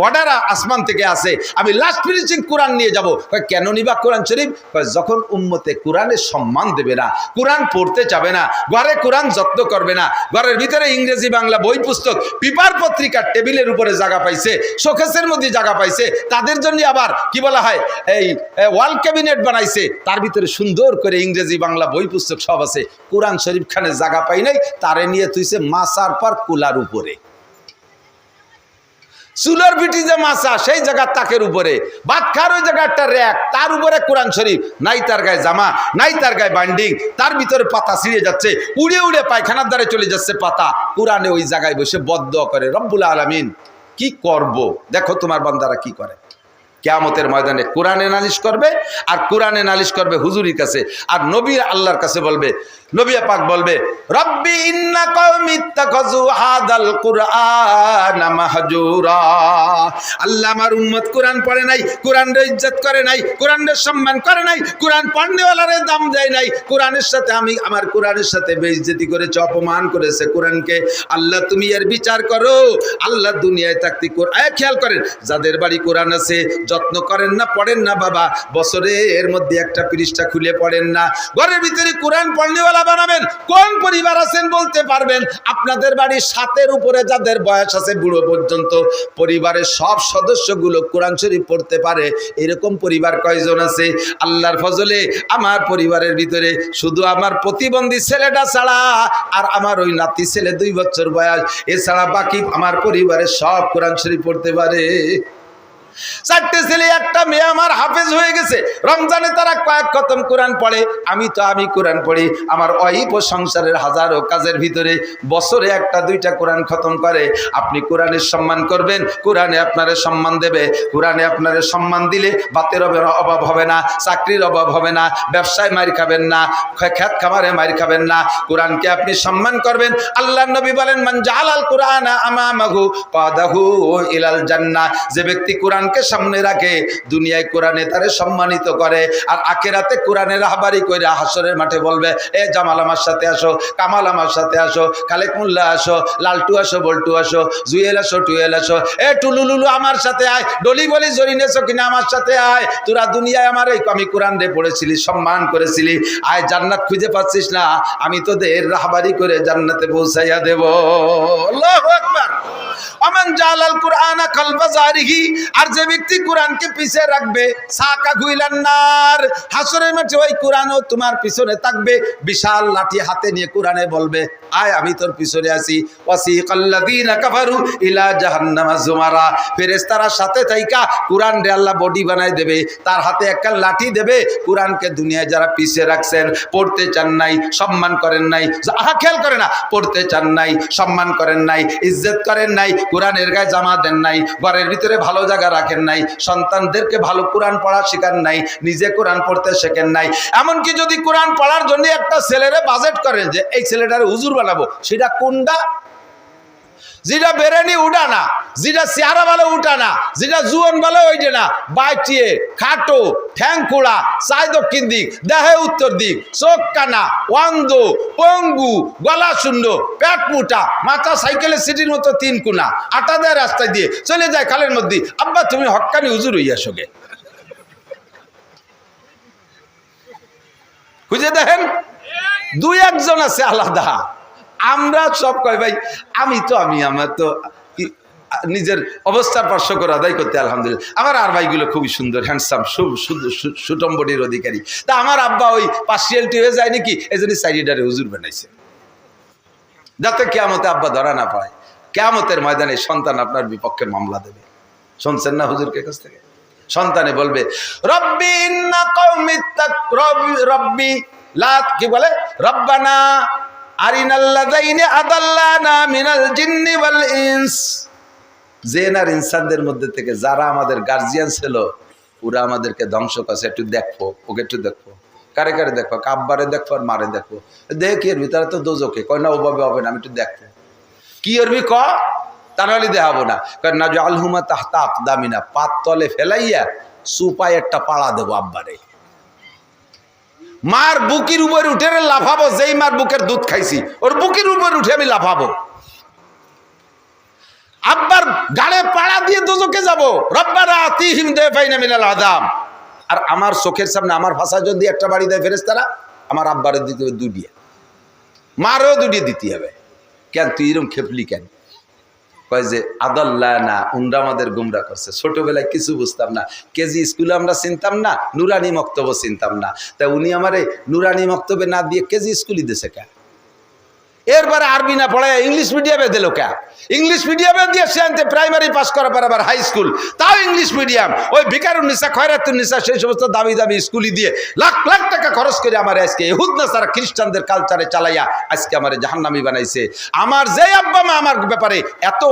অর্ডার আসমান থেকে আছে। আমি লাস্ট ফিনিশিং কোরআন নিয়ে যাব। কেন নিবা কোরআন শরীফ? যখন উম্মতে কোরআনের সম্মান দেবে না, কোরআন পড়তে চাবে না, ঘরে কোরআন যত্ন করবে না, ঘরের ভিতরে ইংরেজি বাংলা বই পুস্তক পেপার পত্রিকার টেবিলের উপরে জায়গা পাইছে, শোকেসের মধ্যে জায়গা পাইছে, তাদের জন্য আবার কি বলা হয় এই ওয়াল ক্যাবিনেট বানাইছে, তার ভিতরে সুন্দর করে ইংরেজি বাংলা বই পুস্তক সব আছে। কোরআন শরীফ খানে জায়গা পাই নাই, তারে নিয়ে তুইছে মাছার পর কুলার উপরে, চুলার ভিটি যে মাছা সেই জায়গার তাকের উপরে, ভাত খাওয়ার ওই জায়গায় একটা র্যাক, তার উপরে কোরআন শরীফ নাই, তার গায়ে জামা নাই, তার গায়ে বান্ডিং, তার ভিতরে পাতা ছিঁড়ে যাচ্ছে, উড়ে উড়ে পায়খানার দ্বারে চলে যাচ্ছে পাতা। কোরআনে ওই জায়গায় বসে বদদোয়া করে, রব্বুল আলামিন কি করব, দেখো তোমার বান্দারা কি করে। কিয়ামতের ময়দানে কোরআনে নালিশ করবে, আর কোরআনে নালিশ করবে হুজুরির কাছে, আর নবী আল্লাহর কাছে বলবে, নবী পাক বলবে, রব্বি ইন্না কওমি ইত্তাখাযু হাদাল কুরআনা মাহজুরা। আল্লাহ আমার উম্মত কোরআন পড়ে নাই, কোরআনের ইজ্জত করে নাই, কোরআনের সম্মান করে নাই, কোরআন পড়নেওয়ালারে দাম দেয় নাই, কোরআনের সাথে আমার কোরআনের সাথে বেইজ্জতি করেছে, অপমান করেছে কোরআনকে। আল্লাহ তুমি এর বিচার করো। আল্লাহ দুনিয়ায় থাকতে খেয়াল করেন, যাদের বাড়ি কোরআন আছে যত্ন করেন না, পড়েন না বাবা, বছরে এর মধ্যে একটা পৃষ্ঠা খুলে পড়েন না, ঘরের ভিতরে কোরআন পড়নেওয়ালা বানাবেন। কোন পরিবার আছেন বলতে পারবেন? আপনাদের বাড়ির 7-এর উপরে যাদের বয়স আছে বুড়ো পর্যন্ত, পরিবারের সব সদস্যগুলো কোরআন শরীফ পড়তে পারে, এরকম পরিবার কয়জন আছে? আল্লাহর ফজলে আমার পরিবারের ভিতরে শুধু আমার প্রতিবন্ধী ছেলেটা ছাড়া, আর আমার ওই নাতি ছেলে 2 বছর বয়স, এছাড়া বাকি আমার পরিবারের সব কোরআন শরীফ পড়তে পারে। 4টে ছেলে 1টা মেয়ে আমার হাফেজ হয়ে গেছে। রমজানে তারা কয়েক খতম কোরআন পড়ে, আমি কোরআন পড়ি। আমার ওয়াইফ ও সংসারের হাজারো কাজের ভিতরে বছরে 1-2টা কোরআন খতম করে। আপনি কোরআনের সম্মান করবেন, কোরআনে আপনারে সম্মান দেবে। কোরআনে আপনারে সম্মান দিলে ভাতের অভাব হবে না, চাকরির অভাব হবে না, ব্যবসায় মার খাবেন না, খেত খামারে মার খাবেন না। কোরআনকে আপনি সম্মান করবেন। আল্লাহর নবী বলেন, মান জাআলাল কুরআনা আমামাহু কাদাহু ইলাল জান্নাহ। যে ব্যক্তি কোরআনকে সামনে রাখে, দুনিয়ায় কোরআনে তারে সম্মানিত করে, আর আখিরাতে কোরআনের রাহবারি কইরা হাসরের মাঠে বলবে, এ জামাল আমার সাথে আসো, কামাল আমার সাথে আসো, খালেক মোল্লা আসো, লালটু আসো, বল্টু আসো, জুয়েল আসো, টুয়েল আসো, এ টুলুলুলু আমার সাথে আয়, ডলি বলি জরিনেছো কিনা আমার সাথে আয়। তোরা দুনিয়ায় আমার এই আমি কোরআন রে পড়েছিলি, সম্মান করেছিলি, আয় জান্নাত খুঁজে পাচ্ছিস না, আমি তোদের রাহবারি করে জান্নাতে পৌঁছাইয়া দেব। আল্লাহু আকবার। আমান জালাল কুরআনা কালবা জারিহি। আর যে ব্যক্তি কোরআনকে পিছে রাখবে, সাকা গুইলান নার, হাসরের মাঠে ওই কোরআনও তোমার পিছনে থাকবে। বিশাল লাঠি হাতে নিয়ে কোরআনে বলবে, আয় আমি তোর পিছনে আছি। ওয়াসিকাল্লাযীনা কাফারু ইলা জাহান্নামা যুমারা। ফেরেশতারা সাথে থাইকা কোরআন রে আল্লাহ বডি বানাই দেবে, তার হাতে একটা লাঠি দেবে। কোরআনকে দুনিয়ায় যারা পিছে রাখছেন, পড়তে চান নাই, সম্মান করেন নাই, খেয়াল করে না, পড়তে চান নাই, সম্মান করেন নাই, ইজ্জত করেন নাই, কোরআনের গায়ে জামা দেন নাই, ঘরের ভিতরে ভালো জায়গা রাখেন নাই, সন্তানদেরকে ভালো কোরআন পড়া শেখান নাই, নিজে কোরআন পড়তে শেখেন নাই। এমনকি যদি কোরআন পড়ার জন্য একটা ছেলেরে বাজেট করেন যে এই ছেলেটারে হুজুর বানাবো, সেটা কোনটা? যেটা বেরেনি উঠা না, যেটা চেহারা ভালো উঠা না, যেটা জুয়ন ভালো ওইটে না, বাইটিয়ে খাটো ঠ্যাং খোড়া, চাই দক্ষিণ দিক, দেহে উত্তর দিক, চোখ কানা, অন্ধ, পঙ্গু, গলা শূন্য, পেট মুটা, মাথা সাইকেলের সিটির মতো 3 কোনা, আটা দেয় রাস্তায় দিয়ে চলে যায় খালের মধ্যে। আব্বা তুমি হক্কানি হুজুর হইয়া সঙ্গে খুঁজে দেখেন, 2-1 আছে আলাদা। আমরা সব কয় ভাই আমি আমার তো নিজের অবস্থার পার্শ্বকর আদায় করতে আলহামদুলিল্লাহ। আমার আর ভাইগুলো খুবই সুন্দর, হ্যান্ডসাম, সুটম্বডির অধিকারী। তা আমার আব্বা ওই পার্সিয়ালিটি হয়ে যায় নাকি, এই জন্য সাইডারে হুজুর বানাইছে, যাতে কেয়ামতে আব্বা ধরা না পায়। কেয়ামতের ময়দানে সন্তান আপনার বিপক্ষে মামলা দেবে। শুনছেন না হুজুরকে কাছ থেকে? সন্তানে বলবে রব্বি ইন্না কওমি রব্বি লা, কি বলে, রব্বানা আরিনাল্লাযাইনি আদাল্লানা মিনাল জিন্নি ওয়াল ইনস। জিন আর ইনসানদের মধ্যে থেকে যারা আমাদের গার্জিয়ান ছিল, ওরা আমাদেরকে ধ্বংস করছে। একটু দেখো, ওকে একটু দেখো। কারে কারে দেখো? আব্বারে দেখো আর মারে দেখো। দেখি এর ভিতরে তো দোজকে, কয় না ওভাবে হবে না, আমি একটু দেখবো। কি করবি ক? তা নাহলে দেখাবো না। কারণ না যে আলহুমা তাহতা আকদামিনা, পাত তলে ফেলাইয়া সুপায় একটা পাড়া দেবো আব্বারে। মার বুকের উপরে উঠে লাফাবো, যেই মার বুকের দুধ খাইছি ওর বুকের উপরে উঠে আমি লাফাবো। আব্বার গাড়ে পাড়া দিয়ে দোজকে যাবো। রব্বানা আতিহিম দাইফাইনা মিনাল আযাব। আর আমার চোখের সামনে আমার ভাষা যদি একটা বাড়ি দেয় ফেরেশতারা, আমার আব্বারে দিতে হবে 2 দিয়ে, মারও 2 দিয়ে দিতে হবে। কেন তুই এরকম খেপলি কেন? কয় যে আদাল্লাহ না, উনরা আমাদের গুমরা করছে। ছোটবেলায় কিছু বুঝতাম না, কেজি স্কুলে আমরা চিনতাম না, নুরানি মক্তব্য চিনতাম না। তা উনি আমারে নুরানি মক্তব্যে না দিয়ে কেজি স্কুলই দিয়েছে কে? এরপরে আরবি না পড়ায় ইংলিশ মিডিয়ামে দিল কে? ইংলিশ মিডিয়ামে দিয়ে সে আনতে প্রাইমারি পাস করার পর আবার হাই স্কুল, তাও ইংলিশ মিডিয়াম। ওই ভিকারুন্নিসা, খয়রাতুন্নিসা, সেই সমস্ত দামি দামি স্কুলই দিয়ে লাখ লাখ টাকা খরচ করে আমার আজকে ইহুদ নাসারা খ্রিস্টানদের কালচারে চালাইয়া আজকে আমার জাহান্নামী বানাইছে। আমার যে আব্বা মা আমার ব্যাপারে এত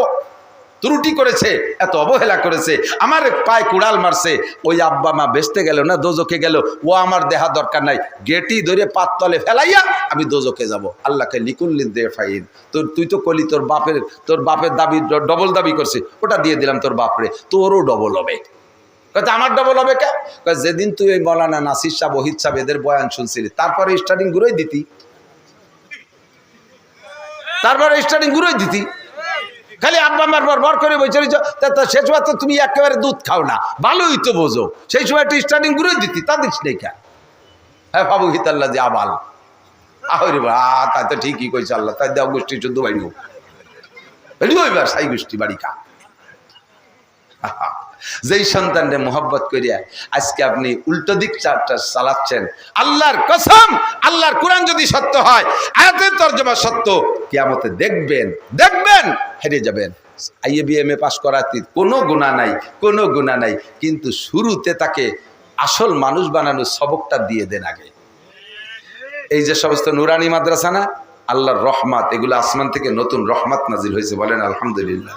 ত্রুটি করেছে, এত অবহেলা করেছে, আমার পায়ে কুড়াল মারছে, ওই আব্বা মা বেচতে গেল না, দোজকে গেল। ও আমার দেহা দরকার নাই, গেটি ধরে পাত তলে ফেলাইয়া আমি দোজকে যাব। আল্লাহকে লিকুল্লিন দে ফাইন। তুই তো কলি তোর বাপের দাবি ডবল দাবি করছে, ওটা দিয়ে দিলাম তোর বাপরে, তোরও ডবল হবে। আমার ডবল হবে কে? যেদিন তুই ওই মৌলানা নাসির সাহেব, ওহিদ সাহেব এদের বয়ান শুনছিলি, তারপরে স্টার্টিং গুঁড়োই দিতি, খালি আব্বা আমার বর করে বসে সে সময় তো তুমি একেবারে দুধ খাও না, ভালোই তো বোঝো। সেই সময় একটু স্টার্টিং গুঁড়োই দিতি, তা দিস নেই কেন? হ্যাঁ বাবু হিতাল্লা যে আবাল আহরে বা, তাই তো ঠিকই কইছে আল্লাহ। তাই দেওয়া গোষ্ঠী 14 বাড়ি হোক, এবার সাই গোষ্ঠী বাড়ি খা। যেই সন্তানরে মোহাব্বত করিয়া আজকে আপনি উল্টো দিক চালাচ্ছেন, আল্লাহর কসম, আল্লাহর কোরআন যদি সত্য হয়, আয়াতের তরজমা সত্য, কিয়ামতে দেখবেন হেরে যাবেন। IABM পাস করাতে কোনো গুনাহ নাই, কিন্তু শুরুতে তাকে আসল মানুষ বানানোর সবকটা দিয়ে দেন আগে। এই যে সমস্ত নুরানি মাদ্রাসা না, আল্লাহর রহমত, এগুলো আসমান থেকে নতুন রহমত নাজিল হয়েছে, বলেন আলহামদুলিল্লাহ।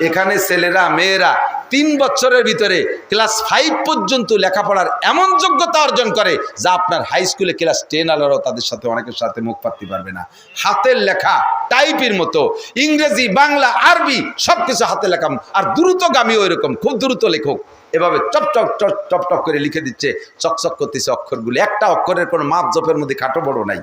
এখানে ছেলেরা মেয়েরা 3 বছরের ভিতরে ক্লাস 5 পর্যন্ত লেখাপড়ার এমন যোগ্যতা অর্জন করে, যা আপনার হাই স্কুলে ক্লাস 10 আলারাও তাদের সাথে অনেকের সাথে মুখ পাততে পারবে না। হাতের লেখা টাইপের মতো, ইংরেজি, বাংলা, আরবি সবকিছু হাতে লেখা। আর দ্রুতগামী ওই রকম, খুব দ্রুত লেখক, এভাবে টপ টপ করে লিখে দিচ্ছে, চকচক করতেছে অক্ষরগুলি। একটা অক্ষরের কোনো মাপ জপের মধ্যে খাটো বড় নাই।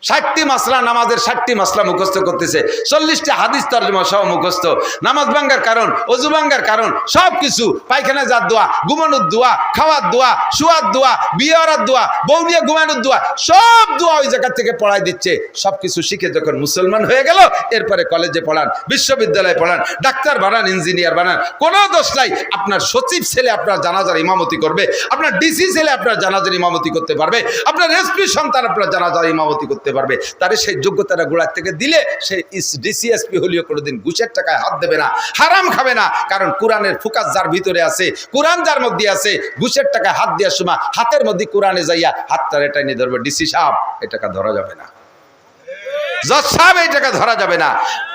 60টি মাসলা, নামাজের 60টি মাসলা মুখস্থ করতেছে, 40টি হাদিস তরজমা সহ মুখস্থ। নামাজ ভাঙ্গার কারণ, ওযু ভাঙ্গার কারণ, সব কিছু, পায়খানা যার দোয়া, ঘুমানোর দোয়া, খাওয়ার দোয়া, শোয়ার দোয়া, বিয়ে হওয়ার দোয়া, বউ নিয়ে ঘুমানোর দোয়া, সব দোয়া ওই জায়গা থেকে পড়াই দিচ্ছে। সব কিছু শিখে যখন মুসলমান হয়ে গেল, এরপরে কলেজে পড়ান, বিশ্ববিদ্যালয়ে পড়ান, ডাক্তার বানান, ইঞ্জিনিয়ার বানান, কোনো দোষ নাই। আপনার সচিব ছেলে আপনার জানাজার ইমামতি করবে, আপনার ডিসি ছেলে আপনার জানাজার ইমামতি করতে পারবে, আপনার এসপি সন্তান আপনার জানাজার ইমামতি করতে পারবে। তারে সেই যোগ্যতাটা গোড়ার থেকে দিলে সে ডিসি এসপি হলেও কোনোদিন ঘুষের টাকায় হাত দেবে না, হারাম খাবে না। কারণ কোরআনের ফোকাস যার ভিতরে আছে, কোরআন যার মধ্যে আছে, ঘুষের টাকায় হাত দেওয়ার সময় হাতের মধ্যে কোরআনে যাইয়া হাতটা এটাই নিয়ে ধরবে। ডিসি সাহেব এই টাকা ধরা যাবে না, জজ সাহেব এই টাকা ধরা যাবে না,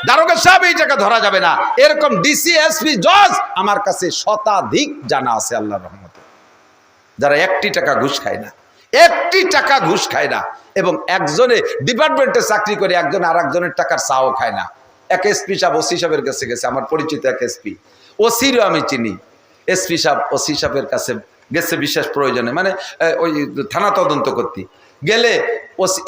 দারোগা সাহেব এই টাকা ধরা যাবে না। এরকম ডিসি এসপি জজ আমার কাছে শতাধিক জানা আছে আল্লাহর রহমতে, যারা 1টি টাকা ঘুষ খায় না, 1টি টাকা ঘুষ খায় না, এবং একজনে ডিপার্টমেন্টে চাকরি করে একজন আর একজনের টাকার চাও খায় না। এক এসপি সাহেব ওসি সাহেবের কাছে গেছে, আমার পরিচিত এক এসপি, ওসিরও আমি চিনি। এসপি সাহেব ওসি সাহেবের কাছে গেছে বিশেষ প্রয়োজনে, মানে ওই থানা তদন্ত করতে গেলে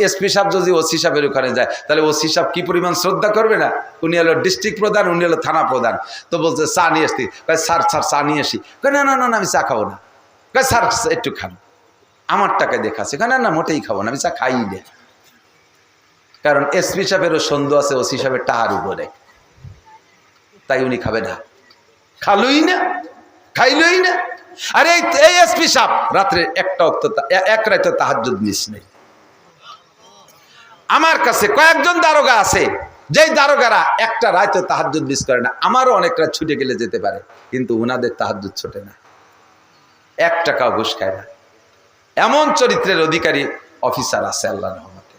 এসপি সাহেব যদি ওসি সাহেবের ওখানে যায় তাহলে ওসি সাহেব কি পরিমাণ শ্রদ্ধা করবে না। উনি হলো ডিস্ট্রিক্ট প্রধান, উনি হলো থানা প্রধান। তো বলছে চা নিয়ে আসতি, স্যার স্যার চা নিয়ে আসি। না না না না আমি চা খাবো না। স্যার একটু খান, আমার টাকায় দেখাচ্ছে। না না মোটেই খাবো না, আমি চা খাই না। কারণ এসপি সাহেবেরও সন্দেহ আছে ওসি সাহেবের টাহার উপরে, তাই উনি খাবে না, খালুই না, খাইলই না। আরে এই এসপি সাহেব রাত্রে এক রাতে তাহাজ্জুদ মিস নেই। আমার কাছে কয়েকজন দারোগা আছে, যেই দারোগারা একটা রাতে তাহাজ্জুদ মিস করে না। আমারও অনেক রাত ছুটে গেলে যেতে পারে, কিন্তু উনাদের তাহাজ্জুদ ছোটে না, 1 টাকাও ঘুষ খায় না। এমন চরিত্রের অধিকারী অফিসার আছে আল্লাহর রহমতে।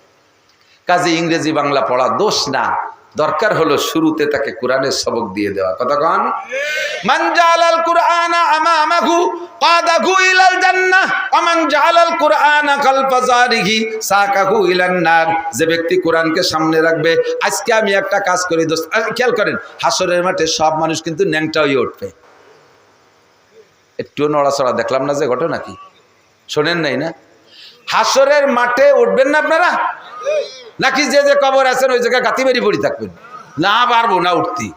কাজে ইংরেজি বাংলা পড়া দোষ না, দরকার হলো শুরুতে তাকে কোরআনের সবক দিয়ে দেওয়া। কতক্ষণ মান জালাল কুরআনা আমামাহু কাদাহু ইলাল জান্নাহ ওয়া মান জালাল কুরআনা খালফা যারিহি সাকাহু ইলান নার। যে ব্যক্তি কোরআনকে সামনে রাখবে, আজকে আমি একটা কাজ করি দোস্ত, খেয়াল করেন, হাসরের মাঠে সব মানুষ কিন্তু ন্যাংটা হয়ে উঠবে। একটু নড়াচড়া দেখলাম না যে ঘটনা কি শোনেন নাই না? হাসরের মাঠে উঠবেন না আপনারা, নাকি যে যে কবর আছেন ওই জায়গায় গাতি বেরি পড়ি থাকবেন? না পারবো না উঠতি,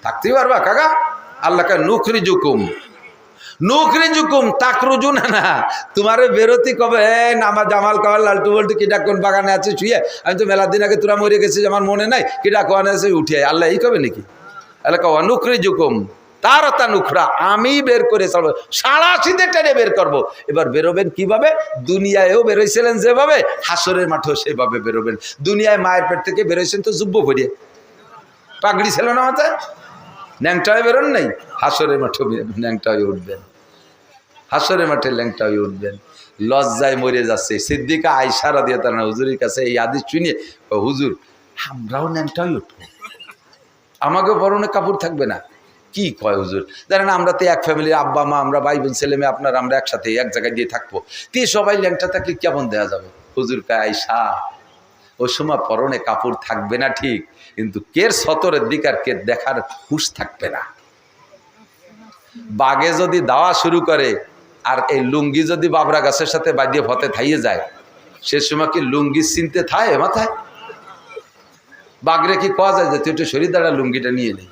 থাকতেই পারবা কাকা? আল্লাহকে নুকরি জুকুম তাকরুজু না, তোমার বেরোতি কবে নামা জামাল কামাল লালটু বল্টু কিটা কোন বাগানে আছে শুয়ে, আমি তো মেলা দিন আগে তোরা মরে গেছিস আমার মনে নাই, কিটা কোয়ানে আছে উঠিয়ে আল্লাহ এই কবে নাকি? আল্লাহ কবা নুকরি জুকুম তারতা নুখরা, আমি বের করে চলবো, সারা শীতে টেনে বের করবো। এবার বেরোবেন কিভাবে? দুনিয়ায়ও বেরোইছিলেন যেভাবে, হাসরের মাঠেও সেভাবে বেরোবেন। দুনিয়ায় মায়ের পেট থেকে বেরোইছেন তো যুব্য ভরিয়ে, পাগড়ি ছিল না মাথায়, ন্যাংটা হয়ে বেরোন নাই, হাসরের মাঠেও ন্যাংটা হয়ে উঠবেন, হাসরের মাঠে ল্যাংটা হয়ে উঠবেন। লজ্জায় মরে যাচ্ছে সিদ্দিকা আয়েশা রাদিয়াল্লাহু আনহা হুজুরের কাছে এই হাদিস শুনে, হুজুর আমরাও ন্যাংটা হয়ে উঠবো, আমাকেও পরনে কাপড় থাকবে না? কি কয় হুজুর? জানেন আমরা তো এক ফ্যামিলির, আব্বা মা, আমরা ভাই বোন ছেলে মেয়ে, আপনার আমরা একসাথে এক জায়গায় দিয়ে থাকবো, তে সবাই ল্যাংটা থাকলে কেমন দেওয়া যাবে? হুজুর কয় আয়েশা ওই সময় পরনে কাপড় থাকবে না ঠিক, কিন্তু কের সতরের দিক আর কে দেখার হুঁশ থাকবে না। বাগে যদি দাওয়া শুরু করে আর এই লুঙ্গি যদি বাবরা গাছের সাথে বাজিয়ে ফতে থাইয়ে যায়, সে সময় কি লুঙ্গি চিনতে থায় মাথায়? বাগরে কি কওয়া যায় যে তুই একটু শরীর দ্বারা লুঙ্গিটা নিয়ে নেই?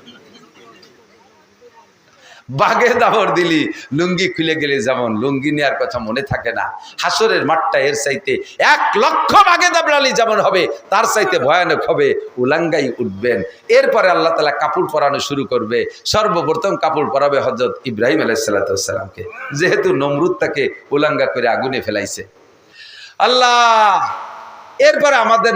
বাগে দাবর দিলি লুঙ্গি খুলে গেলে যেমন লুঙ্গি নেওয়ার কথা মনে থাকে না, হাসরের মাঠটা এর চাইতে 1,00,000 বাগে দাবড়ালি যেমন হবে তার চাইতে ভয়ানক হবে, উলাঙ্গাই উঠবেন। এরপরে আল্লাহ তাআলা কাপড় পরানো শুরু করবে। সর্বপ্রথম কাপড় পরাবে হযরত ইব্রাহিম আলাইহিস সালামকে, যেহেতু নমরুদ তাকে উলাঙ্গা করে আগুনে ফেলাইছে আল্লাহ। এরপরে আমাদের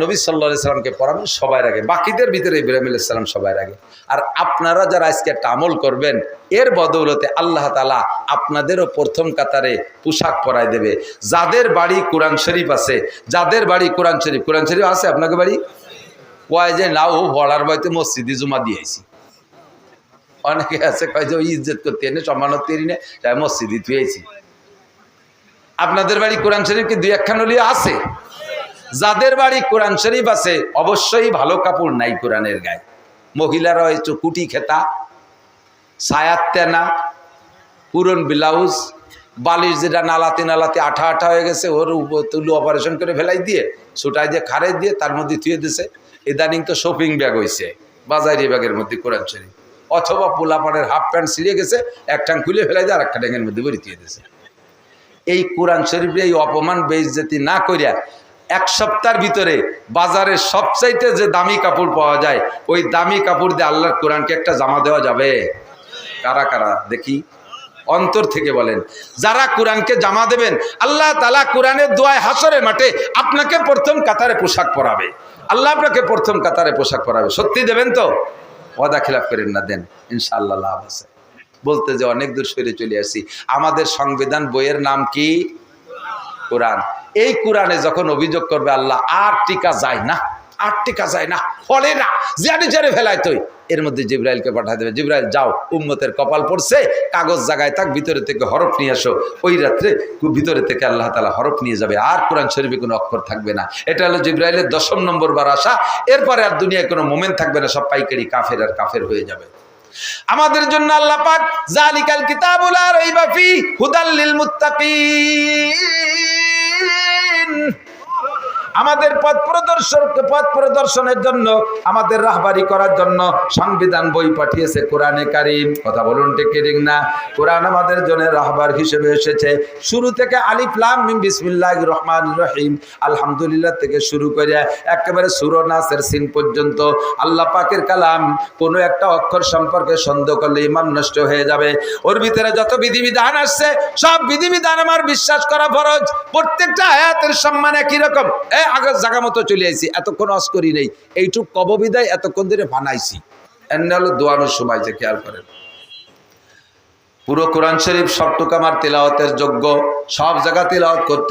নবী সাল্লাল্লাহু আলাইহি সাল্লামকে পড়াবেন সবার আগে, বাকিদের ভিতরে ইব্রাহিম আলাইহিস সালাম সবার আগে। আর আপনারা যারা আজকে একটা আমল করবেন, এর বদৌলতে আল্লাহ তাআলা আপনাদেরও প্রথম কাতারে পোশাক পরাই দেবে। যাদের বাড়ি কোরআন শরীফ আছে, যাদের বাড়ি কোরআন শরীফ আছে, আপনাকে বাড়ি কয় যে না ও ভরার বাড়িতে মসজিদে জুমা দিয়েছি, অনেকে আছে কয় যে ওই ইজ্জত করতে এনে সম্মানত এনে তাই মসজিদে ধুয়েছি। আপনাদের বাড়ি কোরআন শরীফ কি 2-1খান হলেও আছে? যাদের বাড়ি কোরআন শরীফ আছে অবশ্যই ভালো কাপড় নাই কোরআনের গায়ে। মহিলারা হয়তো কুটি খেতা, সায়াত তেনা, পুরন ব্লাউজ, বালিশ যেটা নালাতে আঠা হয়ে গেছে ওর তুলু অপারেশন করে ফেলাই দিয়ে ছুটাই দিয়ে খারে দিয়ে তার মধ্যে থুয়ে দিছে। ইদানিং তো শপিং ব্যাগ হয়েছে, বাজারি ব্যাগের মধ্যে কোরআন শরীফ, অথবা পোলাপানের হাফ প্যান্ট ছিঁড়ে গেছে এক টাং খুলে ফেলাই দিয়ে আর একটা ড্যাঙের মধ্যে ভরে দিয়ে দিয়েছে। এই কোরআন শরীফে এই অপমান বেইজ্জতি না করিয়া 1 সপ্তাহের ভিতরে বাজারে সবচাইতে যে দামি কাপড় পাওয়া যায় ওই দামি কাপড় দিয়ে আল্লাহর কোরআনকে একটা জামা দেওয়া যাবে? কারা কারা দেখি অন্তর থেকে বলেন। যারা কোরআনকে জামা দেবেন আল্লাহ তাআলা কোরআনের দোয়ায় হাসরের মাঠে আপনাকে প্রথম কাতারে পোশাক পরাবে, আল্লাহ আপনাকে প্রথম কাতারে পোশাক পরাবে। সত্যি দেবেন তো? ওয়াদা খেলাফ করেন না, দেন, ইনশাআল্লাহ লাভ আছে। বলতে যে অনেক দূর সরে চলে আসি। আমাদের সংবিধান বইয়ের নাম কি? কোরআন। এই কোরআনে যখন অভিযোগ করবে আল্লাহ আর টিকা যায় না, আর টিকা যায় না, ফলে না, জানি জারে ফেলায় তুই। এর মধ্যে জিবরাইলকে পাঠা দেবে, জিবরাইল যাও, উম্মতের কপাল পড়ছে, কাগজ জায়গায় থাক, ভিতরে থেকে হরফ নিয়ে আসো। ওই রাত্রে ভিতরে থেকে আল্লাহ তাআলা হরফ নিয়ে যাবে, আর কোরআন শরীফে কোনো অক্ষর থাকবে না। এটা হলো জিবরাইলের 10ম নম্বর বার আসা। এরপরে আর দুনিয়ায় কোনো মোমেন্ট থাকবে না, সব পাইকারি কাফের আর কাফের হয়ে যাবে। আমাদের জন্য আল্লাহ পাক জালিকাল কিতাবুল লা রাইবা ফি হুদাল লিল মুত্তাকিন, আমাদের পথ প্রদর্শনের জন্য, আমাদের রাহবারি করার জন্য সংবিধান বই পাঠিয়েছে কোরআনে কারীম। কথা বলুন ঠিক কি ঠিক না? কোরআন আমাদের জন্য রাহবার হিসেবে এসেছে। শুরু থেকে আলিফ লাম মিম বিসমিল্লাহির রহমানির রহিম আলহামদুলিল্লাহ থেকে শুরু করে একেবারে সূরা নাসের সিন পর্যন্ত আল্লাহ পাকের কালাম। কোনো একটা অক্ষর সম্পর্কে সন্দেহ করলে ঈমান নষ্ট হয়ে যাবে। ওর ভিতরে যত বিধিবিধান আসছে সব বিধিবিধান আমার বিশ্বাস করা ফরজ। প্রত্যেকটা আয়াতের সম্মান একই রকম। আগের জায়গা মতো চলে আইছি, এতক্ষণ অস্করি নেই, এইটুক কববিদায় এতক্ষণ ধরে বানাইছি। এমনি হলো দোয়ানোর সময় যে খেয়াল করেন, পুরো কোরআন শরীফ সবটুকু আমার তেলাওয়াতের যোগ্য, সব জায়গা তেলাওয়াত করতে